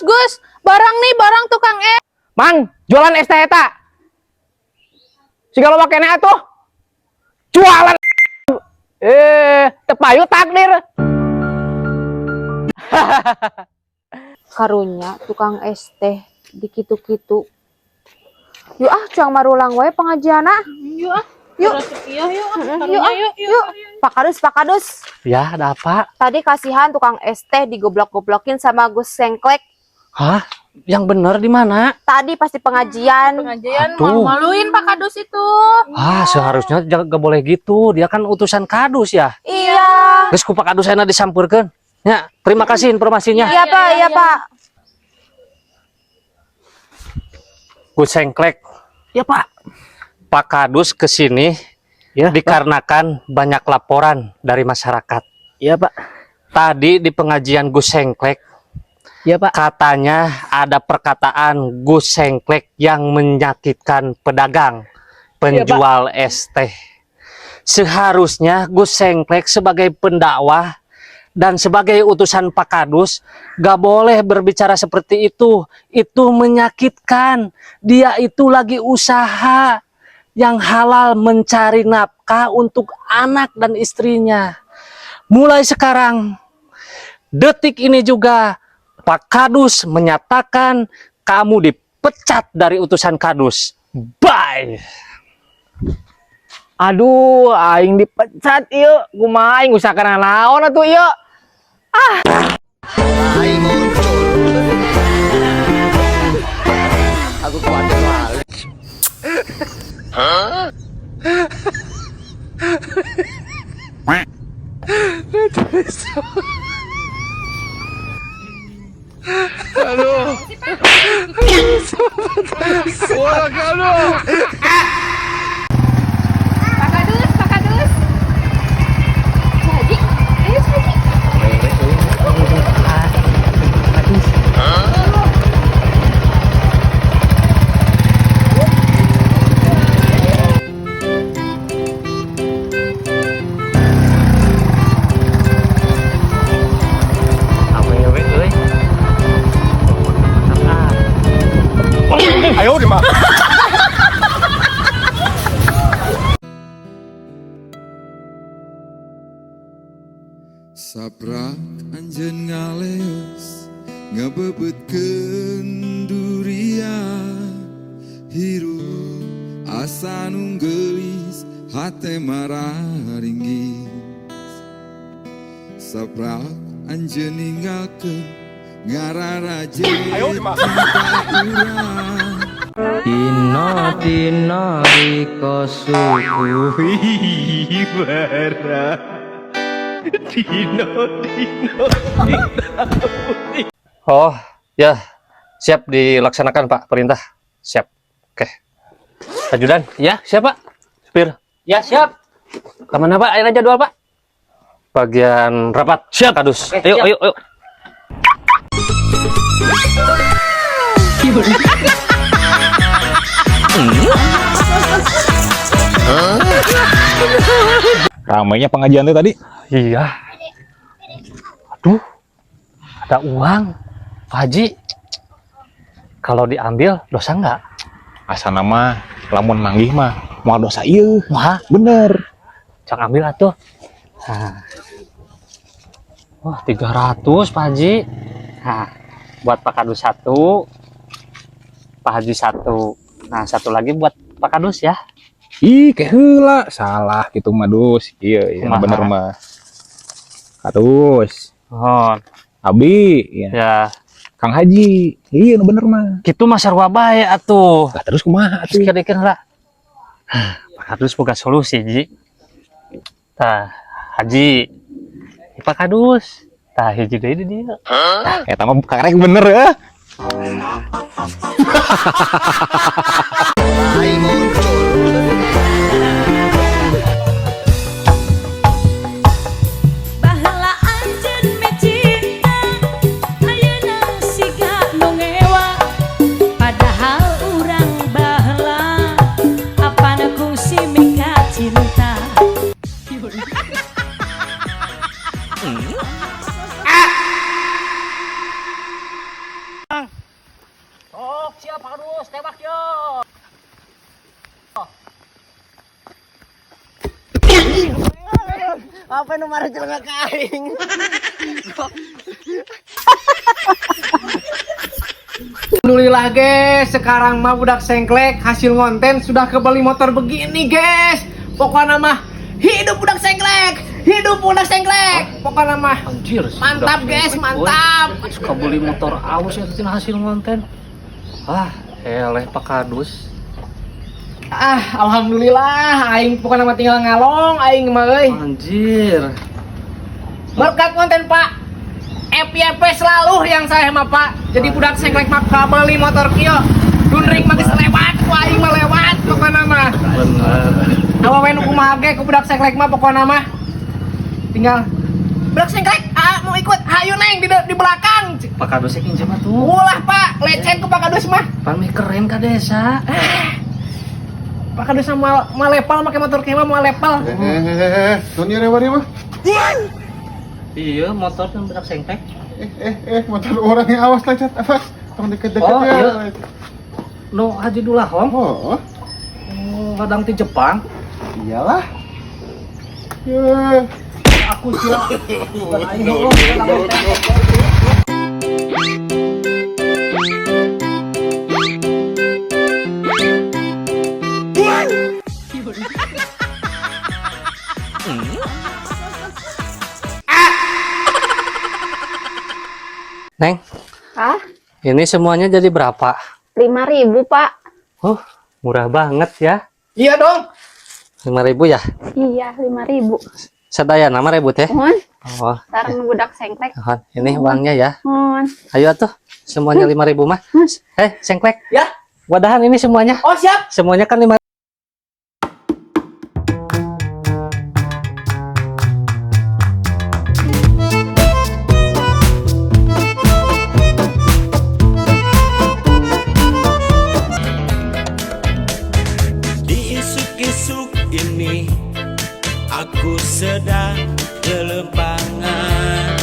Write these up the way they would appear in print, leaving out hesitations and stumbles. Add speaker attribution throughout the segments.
Speaker 1: Gus, barang nih, barang tukang es.
Speaker 2: Mang, jualan es teh eta. Sigalo makene atuh. Jualan. Tepayu takdir.
Speaker 1: Karunya tukang es teh dikitu-kitu. Yuk cuang marulang wae pengajiana.
Speaker 3: Yuk ah.
Speaker 1: Yuk.
Speaker 3: Yuk.
Speaker 1: Pak Kadus.
Speaker 2: Ya, ada apa?
Speaker 1: Tadi kasihan tukang es teh digoblok-goblokin sama Gus Sengklek.
Speaker 2: Hah? Yang bener di mana?
Speaker 1: Tadi pasti pengajian.
Speaker 3: Pengajian
Speaker 2: Aduh.
Speaker 3: malu-maluin Pak Kadus itu.
Speaker 2: Seharusnya gak boleh gitu. Dia kan utusan kadus ya.
Speaker 1: Iya.
Speaker 2: Geus ku Pak Kadus ayeuna disampurkeun. Ya, terima kasih informasinya.
Speaker 1: Iya, Pak. Iya, Pak.
Speaker 2: Gus Sengklek.
Speaker 4: Ya Pak.
Speaker 2: Pak Kadus kesini
Speaker 4: Ya
Speaker 2: dikarenakan banyak laporan dari masyarakat.
Speaker 4: Ya Pak.
Speaker 2: Tadi di pengajian Gus Sengklek,
Speaker 4: Ya Pak.
Speaker 2: katanya ada perkataan Gus Sengklek yang menyakitkan pedagang, penjual es teh. Seharusnya Gus Sengklek sebagai pendakwah dan sebagai utusan Pak Kadus gak boleh berbicara seperti itu. Itu menyakitkan. Dia itu lagi usaha yang halal mencari nafkah untuk anak dan istrinya. Mulai sekarang, detik ini juga Pak Kadus menyatakan kamu dipecat dari utusan Kadus. Bye.
Speaker 4: Aduh, aing dipecat ieu. Kumaha aing usahakeun naon atuh ieu?
Speaker 5: Aing muncul. Aku kuatir balik.
Speaker 3: Pak Kadus. Saji, ayo Saji.
Speaker 2: Awewe euy.
Speaker 5: Ayo di mah.
Speaker 6: Saprak anjeun ngaleos ngebebetkeun durian hirup asa nu geulis hate mararinggis saprak anjeun ninggalkeun ngararaje cinta urang
Speaker 4: Tino riko suku bara.
Speaker 2: Oh, ya. Siap dilaksanakan, Pak. Perintah. Siap. Oke. Ajudan. Ya, siap, Pak. Supir.
Speaker 4: Ya siap.
Speaker 2: Kemana, Pak? Ayo jadwal, Pak. Bagian rapat. Siap, Kadus.
Speaker 4: Oke,
Speaker 2: Ayo,
Speaker 4: siap.
Speaker 2: ayo.
Speaker 5: Ramainya pengajian tuh tadi.
Speaker 2: Iya. Aduh. Ada uang. Pak Haji. Kalau diambil, dosa nggak?
Speaker 5: Asa nama lamun manggih mah moal dosa ieu.
Speaker 2: Wah,
Speaker 5: Bener.
Speaker 2: cak ambil atuh. Nah. Wah, 300 Pak Haji. Nah, buat Pak Kadus 1, Pak Haji 1. Nah, 1 lagi buat Pak Kadus ya.
Speaker 5: Ih, kayak heula salah gitu mah dus. Iya,
Speaker 2: Kumaha?
Speaker 5: bener mah. Kadus,
Speaker 2: Oh,
Speaker 5: Abi, ya.
Speaker 2: ya.
Speaker 5: Kang Haji. Iya, nu bener mah.
Speaker 2: Kitu mah sarua bae atuh.
Speaker 5: Lah terus kumaha atuh?
Speaker 2: Pikir-pikir lah. Pak Kadus boga solusi, Ji. Tah, Haji. Pak Kadus. Tah, hiji deui di dieu.
Speaker 5: Eta mah karek bener ya.
Speaker 6: Aing muncul.
Speaker 7: Baheula anjeun mecinta ayeuna siga nu ngewa padahal urang baheula apana kungsi mika cinta.
Speaker 4: Apa nu marah jelema ka aing? Alhamdulillah guys, sekarang mah budak sengklek hasil konten sudah kebeli motor begini guys. Pokoknya mah hidup budak sengklek, hidup budak sengklek. Pokoknya mah
Speaker 2: Anjir,
Speaker 4: mantap guys, mantap.
Speaker 2: Suka beli motor aus ya tina hasil konten. Ah, eleh Pak Kadus.
Speaker 4: Alhamdulillah, aing pokoknya mah tinggal ngalong, aing mah euy.
Speaker 2: Anjir.
Speaker 4: Berkat konten Pak FYP selalu yang saya mah Pak. Jadi budak sengklek mah beli motor kieu. Dunring mah geus lewat, ku aing mah lewat pokoknya mah.
Speaker 2: Bener.
Speaker 4: Awewe nu kumaha ge ku budak sengklek mah pokoknya mah. Tinggal budak sengklek, mau ikut, hayu neng di belakang.
Speaker 2: Pak Kadus yang injem atuh.
Speaker 4: Ulah Pak, lecen ku Pak Kadus mah.
Speaker 2: Pameh keren ka desa.
Speaker 4: Pak Kadus mah lepal make motor kieu mah lepal.
Speaker 8: Dunia rewari mah.
Speaker 2: Iya, motor yang berak sengklek.
Speaker 8: Motor orang yang awas lecet, awas. Tong deket-deket
Speaker 2: Oh,
Speaker 8: ya.
Speaker 2: iya. No Haji Dulahong.
Speaker 8: Oh,
Speaker 2: Kadang di Jepang.
Speaker 8: iyalah. Ya.
Speaker 2: Aku siap. Neng,
Speaker 1: Hah?
Speaker 2: ini semuanya jadi berapa?
Speaker 1: 5.000 Pak.
Speaker 2: Oh, murah banget ya.
Speaker 4: Iya dong.
Speaker 2: 5.000 ya?
Speaker 1: Iya 5.000.
Speaker 2: Sedaya nama ribu teh.
Speaker 1: Mohon,
Speaker 2: Oh,
Speaker 1: sareng budak sengklek.
Speaker 2: ini uangnya ya.
Speaker 1: Mohon.
Speaker 2: Ayo tuh, semuanya 5.000 mah. Sengklek.
Speaker 4: Ya.
Speaker 2: Wadahan ini semuanya.
Speaker 4: Oh siap.
Speaker 2: Semuanya kan 5.
Speaker 6: Di isuk-isuk ini aku sedang kelempangan.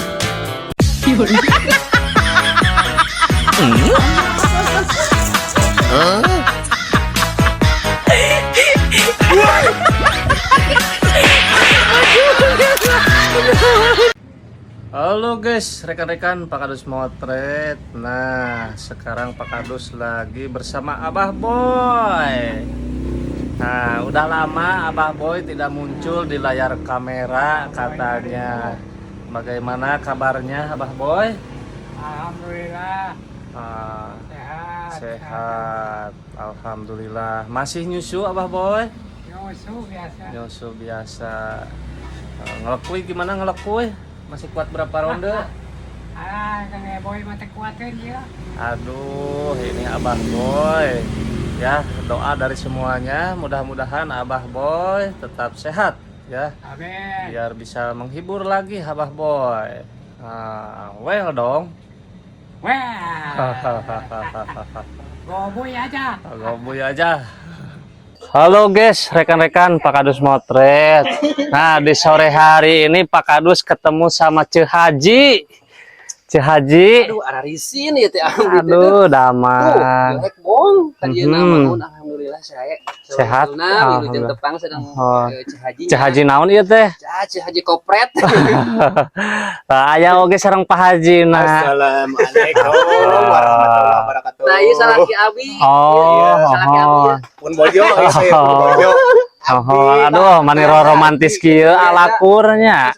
Speaker 2: Halo guys, rekan-rekan Pak Kadus Motret. Nah, sekarang Pak Kadus lagi bersama Abah Boy. Nah, udah lama Abah Boy tidak muncul di layar kamera katanya. Bagaimana kabarnya Abah Boy?
Speaker 4: Alhamdulillah.
Speaker 2: Sehat. Alhamdulillah. Masih nyusu Abah Boy? Nyusu biasa. Ngelekui gimana ngelekui? Masih kuat berapa ronde?
Speaker 4: Kang Boy mah teh kuatin ya.
Speaker 2: Aduh, ini Abah Boy. Ya, doa dari semuanya. Mudah-mudahan Abah Boy tetap sehat ya.
Speaker 4: Amin.
Speaker 2: Biar bisa menghibur lagi Abah Boy. Well dong.
Speaker 4: Wah. Goboy aja.
Speaker 2: Goboy aja. Halo guys, rekan-rekan Pak Kadus Motret. Nah, di sore hari ini Pak Kadus ketemu sama Ceh Haji. Ceh Haji.
Speaker 9: Aduh, ada risin ya teh.
Speaker 2: Aduh, damang.
Speaker 9: Jelek bong. Tadi naon alhamdulillah saya.
Speaker 2: Sehat.
Speaker 9: Nah, Wilujeng Tepang sedang Ceh Haji.
Speaker 2: Ceh Haji naon ieu teh?
Speaker 9: Ceh Haji kopret.
Speaker 2: Nah, aya oge sareng Pak Haji na.
Speaker 8: Assalamualaikum warahmatullahi wabarakatuh.
Speaker 9: Nah, ieu salaki abi.
Speaker 2: Oh,
Speaker 9: salaki abi.
Speaker 8: Pun bojo, saya pun bojo.
Speaker 2: Aduh, maniro romantis kieu alakurnya.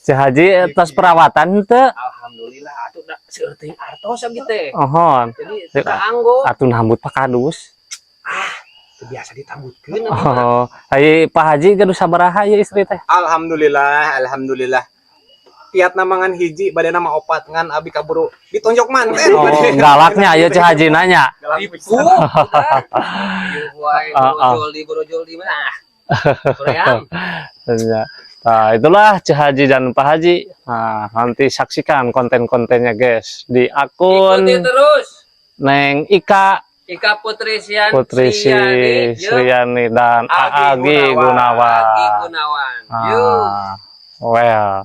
Speaker 2: Ceh Haji tos perawatan teu?
Speaker 9: Alhamdulillah atuh da seueur teuing artos abdi teh. Jadi
Speaker 2: Teu
Speaker 9: teu anggo.
Speaker 2: atuh nambut Pak Kadus.
Speaker 9: Teu biasa ditambutkeun.
Speaker 2: Oh, hai Pak Haji gaduh sabaraha ieu istri teh?
Speaker 8: Alhamdulillah. Tiat namangan hiji bade nama opat ngan abi kaburu ditonjok manten.
Speaker 2: Oh, galaknya aya Ceh Haji nanya.
Speaker 9: Ibu. Wae borojol di mah. Soreang.
Speaker 2: Ya. Nah, itulah Ceh Haji dan Pak Haji. Nah, nanti saksikan konten-kontennya guys di akun
Speaker 9: Ikuti terus.
Speaker 2: Neng Ika
Speaker 9: Ika Putri
Speaker 2: Putri Sriani dan Agi Gunawan.
Speaker 9: Agi Gunawan. Yuk.
Speaker 2: Well.